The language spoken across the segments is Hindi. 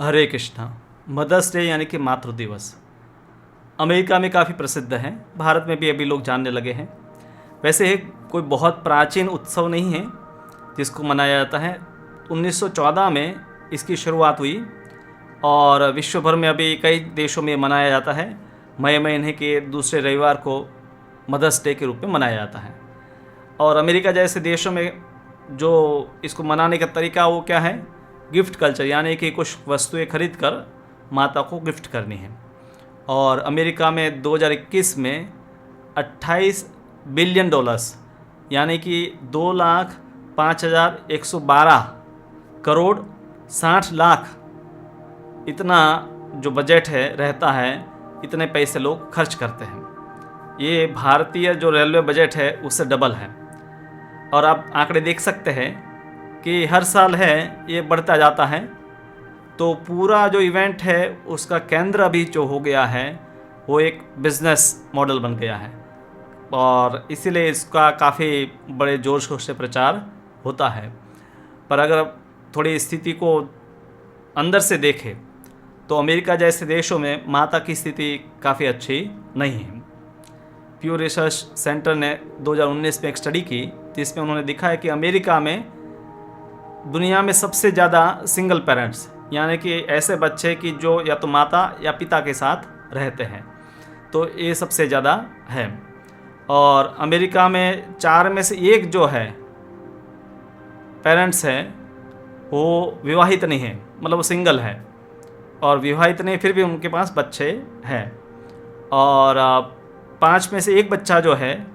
हरे कृष्णा। मदर्स डे यानी कि मातृ दिवस अमेरिका में काफ़ी प्रसिद्ध है, भारत में भी अभी लोग जानने लगे हैं। वैसे ये कोई बहुत प्राचीन उत्सव नहीं है जिसको मनाया जाता है। 1914 में इसकी शुरुआत हुई और विश्व भर में अभी कई देशों में मनाया जाता है। मई महीने के दूसरे रविवार को मदर्स डे के रूप में मनाया जाता है। और अमेरिका जैसे देशों में जो इसको मनाने का तरीका वो क्या है, गिफ्ट कल्चर, यानी कि कुछ वस्तुएं खरीद कर माता को गिफ्ट करनी है। और अमेरिका में 2021 में 28 बिलियन डॉलर्स यानी कि 2,05,112 करोड़ 60 लाख इतना जो बजट है रहता है, इतने पैसे लोग खर्च करते हैं। ये भारतीय जो रेलवे बजट है उससे डबल है। और आप आंकड़े देख सकते हैं कि हर साल है ये बढ़ता जाता है। तो पूरा जो इवेंट है उसका केंद्र अभी जो हो गया है वो एक बिजनेस मॉडल बन गया है और इसीलिए इसका काफ़ी बड़े जोर शोर से प्रचार होता है। पर अगर थोड़ी स्थिति को अंदर से देखें तो अमेरिका जैसे देशों में माता की स्थिति काफ़ी अच्छी नहीं है। प्यू रिसर्च सेंटर ने 2019 में एक स्टडी की जिसमें उन्होंने दिखाया कि अमेरिका में दुनिया में सबसे ज़्यादा सिंगल पेरेंट्स यानी कि ऐसे बच्चे कि जो या तो माता या पिता के साथ रहते हैं, तो ये सबसे ज़्यादा है। और अमेरिका में 4 में से 1 जो है पेरेंट्स है वो विवाहित नहीं है, मतलब वो सिंगल है और विवाहित नहीं फिर भी उनके पास बच्चे हैं। और 5 में से 1 बच्चा जो है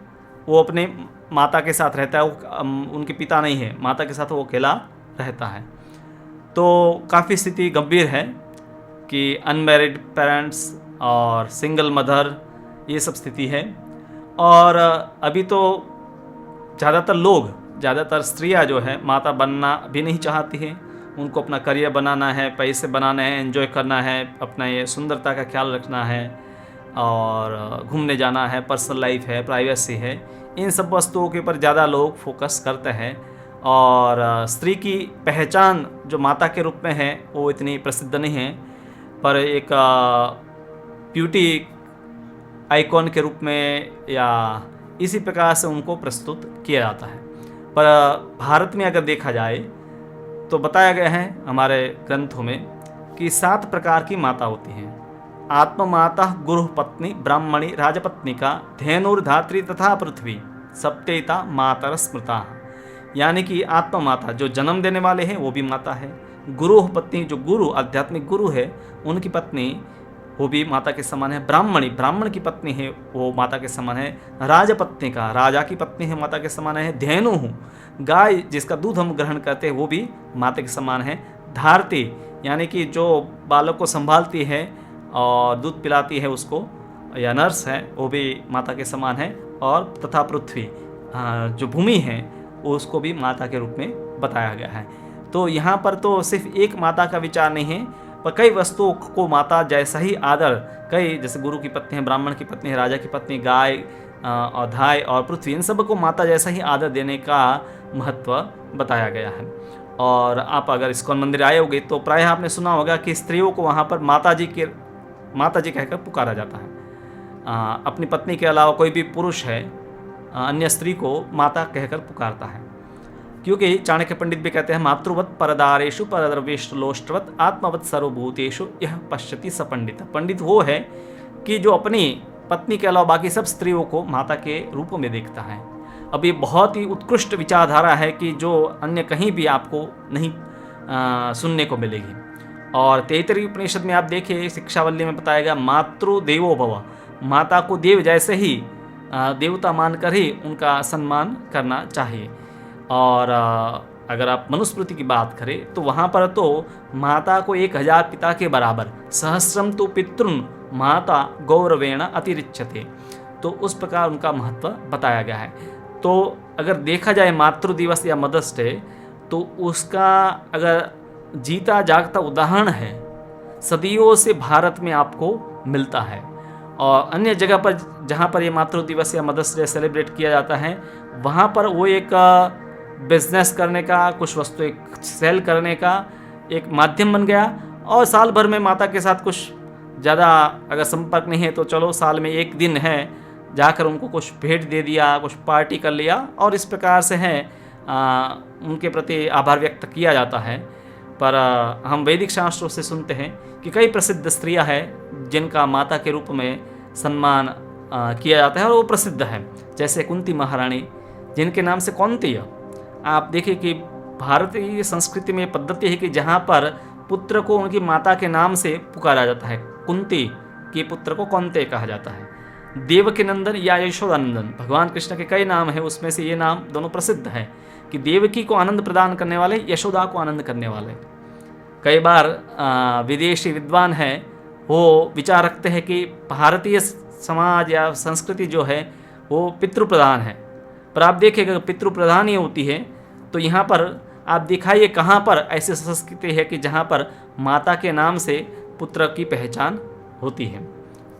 वो अपने माता के साथ रहता है, वो उनके पिता नहीं है, माता के साथ वो अकेला रहता है। तो काफ़ी स्थिति गंभीर है कि अनमैरिड पेरेंट्स और सिंगल मदर ये सब स्थिति है। और अभी तो ज़्यादातर स्त्रियां जो है माता बनना भी नहीं चाहती हैं। उनको अपना करियर बनाना है, पैसे बनाने हैं, एंजॉय करना है, अपना ये सुंदरता का ख्याल रखना है और घूमने जाना है, पर्सनल लाइफ है, प्राइवेसी है, इन सब वस्तुओं के ऊपर ज़्यादा लोग फोकस करते हैं। और स्त्री की पहचान जो माता के रूप में है वो इतनी प्रसिद्ध नहीं है, पर एक ब्यूटी आइकॉन के रूप में या इसी प्रकार से उनको प्रस्तुत किया जाता है। पर भारत में अगर देखा जाए तो बताया गया है हमारे ग्रंथों में कि 7 प्रकार की माता होती हैं। आत्ममाता, गुरु पत्नी, ब्राह्मणी, राजपत्निका, धेनुर्धात्री तथा पृथ्वी, सप्तेता मातर स्मृता। यानी कि आत्मा माता जो जन्म देने वाले हैं वो भी माता है। गुरु पत्नी जो गुरु आध्यात्मिक गुरु है उनकी पत्नी वो भी माता के समान है। ब्राह्मण की पत्नी है वो माता के समान है। राजपत्नी का राजा की पत्नी है, माता के समान है। धेनु गाय जिसका दूध हम ग्रहण करते हैं वो भी माता के समान है। धारती यानी कि जो बालक को संभालती है और दूध पिलाती है उसको, या नर्स है, वो भी माता के समान है। और तथा पृथ्वी जो भूमि है उसको भी माता के रूप में बताया गया है। तो यहाँ पर तो सिर्फ एक माता का विचार नहीं है, पर कई वस्तुओं को माता जैसा ही आदर, कई जैसे गुरु की पत्नी है, ब्राह्मण की पत्नी है, राजा की पत्नी, गाय और धाय और पृथ्वी, इन सब को माता जैसा ही आदर देने का महत्व बताया गया है। और आप अगर इस्कॉन मंदिर आए होंगे तो प्रायः आपने सुना होगा कि स्त्रियों को वहाँ पर माता जी कहकर पुकारा जाता है। अपनी पत्नी के अलावा कोई भी पुरुष है अन्य स्त्री को माता कहकर पुकारता है, क्योंकि चाणक्य पंडित भी कहते हैं मातृवत परदारेषु परद्रव्येष्टलोष्टवत आत्मवत सर्वभूतेषु यह पश्यति स पंडित। पंडित वो है कि जो अपनी पत्नी के अलावा बाकी सब स्त्रियों को माता के रूप में देखता है। अब ये बहुत ही उत्कृष्ट विचारधारा है कि जो अन्य कहीं भी आपको नहीं सुनने को मिलेगी। और तैत्तिरीय उपनिषद में आप देखिए शिक्षावल्ली में बताया गया मातृ देवो भव, माता को देव जैसे ही देवता मानकर ही उनका सम्मान करना चाहिए। और अगर आप मनुस्मृति की बात करें तो वहाँ पर तो माता को 1000 पिता के बराबर, सहस्रम तो पितृन माता गौरवेण अतिरिच्यते, तो उस प्रकार उनका महत्व बताया गया है। तो अगर देखा जाए मातृ दिवस या मदर्स डे तो उसका अगर जीता जागता उदाहरण है सदियों से भारत में आपको मिलता है। और अन्य जगह पर जहाँ पर ये मातृ दिवस या मदर्स डे सेलिब्रेट किया जाता है वहाँ पर वो एक बिजनेस करने का, कुछ वस्तु एक सेल करने का एक माध्यम बन गया और साल भर में माता के साथ कुछ ज़्यादा अगर संपर्क नहीं है तो चलो साल में एक दिन है, जाकर उनको कुछ भेंट दे दिया, कुछ पार्टी कर लिया, और इस प्रकार से है उनके प्रति आभार व्यक्त किया जाता है। पर हम वैदिक शास्त्रों से सुनते हैं कि कई प्रसिद्ध स्त्रियां हैं जिनका माता के रूप में सम्मान किया जाता है और वो प्रसिद्ध है, जैसे कुंती महारानी, जिनके नाम से कौंतेय। आप देखिए कि भारतीय संस्कृति में पद्धति है कि जहाँ पर पुत्र को उनकी माता के नाम से पुकारा जाता है, कुंती के पुत्र को कौंतेय कहा जाता है। देवकी नंदन या यशोदानंदन, भगवान कृष्ण के कई नाम हैं, उसमें से ये नाम दोनों प्रसिद्ध है कि देवकी को आनंद प्रदान करने वाले, यशोदा को आनंद करने वाले। कई बार विदेशी विद्वान हैं वो विचार रखते हैं कि भारतीय समाज या संस्कृति जो है वो पितृप्रधान है, पर आप देखिएगा पितृप्रधान ही होती है तो यहाँ पर आप दिखाइए कहाँ पर ऐसी संस्कृति है कि जहाँ पर माता के नाम से पुत्र की पहचान होती है,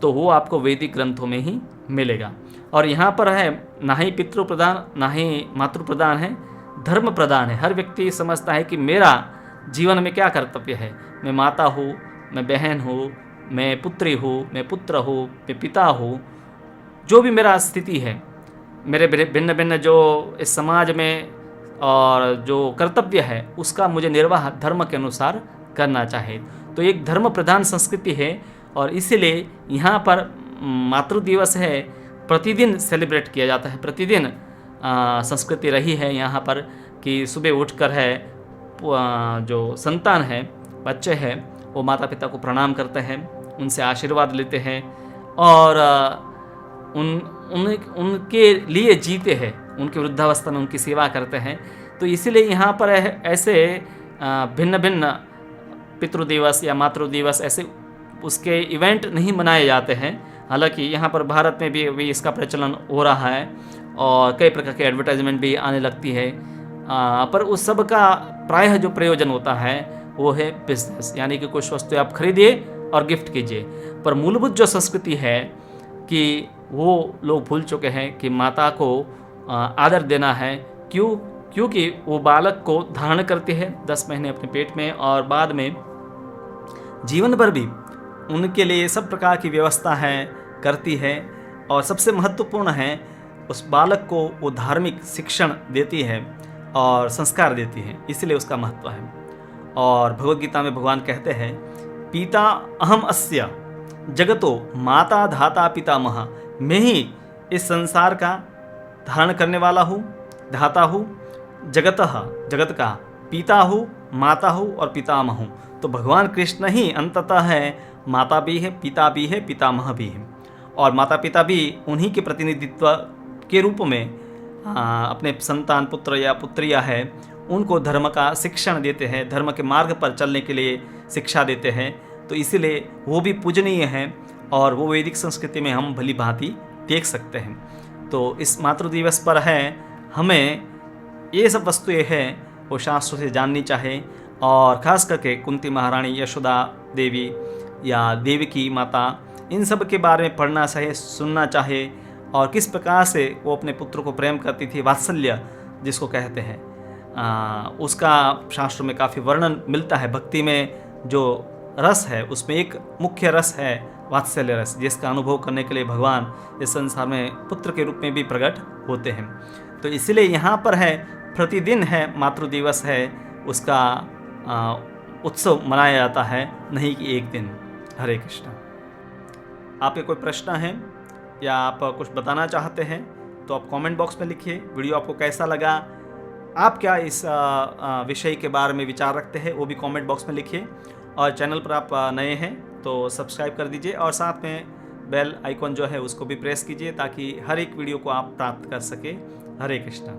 तो वो आपको वैदिक ग्रंथों में ही मिलेगा। और यहाँ पर है ना ही पितृप्रधान ना ही मातृप्रधान है, धर्म प्रधान है। हर व्यक्ति समझता है कि मेरा जीवन में क्या कर्तव्य है, मैं माता हूँ, मैं बहन हूँ, मैं पुत्री हूँ, मैं पुत्र हूँ, मैं पिता हूँ, जो भी मेरा स्थिति है, मेरे भिन्न भिन्न जो इस समाज में और जो कर्तव्य है उसका मुझे निर्वाह धर्म के अनुसार करना चाहिए। तो एक धर्म प्रधान संस्कृति है और इसीलिए यहाँ पर मातृ दिवस है, प्रतिदिन सेलिब्रेट किया जाता है। प्रतिदिन संस्कृति रही है यहाँ पर कि सुबह उठकर है जो संतान है, बच्चे हैं, वो माता पिता को प्रणाम करते हैं, उनसे आशीर्वाद लेते हैं और उनके लिए जीते हैं, उनकी वृद्धावस्था में उनकी सेवा करते हैं। तो इसीलिए यहाँ पर ऐसे भिन्न भिन्न पितृ दिवस या मातृ दिवस ऐसे उसके इवेंट नहीं मनाए जाते हैं। हालांकि यहाँ पर भारत में भी अभी इसका प्रचलन हो रहा है और कई प्रकार के एडवर्टाइजमेंट भी आने लगती है, पर उस सब का प्रायः जो प्रयोजन होता है वो है बिजनेस, यानी कि कुछ वस्तु आप खरीदिए और गिफ्ट कीजिए। पर मूलभूत जो संस्कृति है कि वो लोग भूल चुके हैं कि माता को आदर देना है। क्योंकि वो बालक को धारण करती है 10 महीने अपने पेट में और बाद में जीवन भर भी उनके लिए सब प्रकार की व्यवस्था है करती है। और सबसे महत्वपूर्ण है उस बालक को वो धार्मिक शिक्षण देती है और संस्कार देती है, इसलिए उसका महत्व है। और भगवद गीता में भगवान कहते हैं पिता अहम अस्या जगतो माता धाता पितामह, मैं ही इस संसार का धारण करने वाला हूँ, धाता हूँ, जगत का पिता हूँ, माता हूँ और पितामह हूँ। तो भगवान कृष्ण ही अंततः है, माता भी है, पिता भी है, पितामह भी है। और माता पिता भी उन्हीं के प्रतिनिधित्व के रूप में अपने संतान पुत्र या पुत्रियाँ है उनको धर्म का शिक्षण देते हैं, धर्म के मार्ग पर चलने के लिए शिक्षा देते हैं। तो इसीलिए वो भी पूजनीय हैं और वो वैदिक संस्कृति में हम भली भांति देख सकते हैं। तो इस मातृ दिवस पर है हमें ये सब वस्तुएं हैं वो शास्त्रों से जाननी चाहिए और ख़ास करके कुंती महारानी, यशोदा देवी या देवकी माता, इन सब के बारे में पढ़ना चाहिए, सुनना चाहिए और किस प्रकार से वो अपने पुत्र को प्रेम करती थी, वात्सल्य जिसको कहते हैं, उसका शास्त्रों में काफ़ी वर्णन मिलता है। भक्ति में जो रस है उसमें एक मुख्य रस है वात्सल्य रस, जिसका अनुभव करने के लिए भगवान इस संसार में पुत्र के रूप में भी प्रकट होते हैं। तो इसलिए यहाँ पर है प्रतिदिन है मातृ दिवस है, उसका उत्सव मनाया जाता है, नहीं कि एक दिन। हरे कृष्णा। आपके कोई प्रश्न है या आप कुछ बताना चाहते हैं तो आप कमेंट बॉक्स में लिखिए। वीडियो आपको कैसा लगा, आप क्या इस विषय के बारे में विचार रखते हैं वो भी कमेंट बॉक्स में लिखिए। और चैनल पर आप नए हैं तो सब्सक्राइब कर दीजिए और साथ में बेल आइकॉन जो है उसको भी प्रेस कीजिए ताकि हर एक वीडियो को आप प्राप्त कर सके। हरे कृष्णा।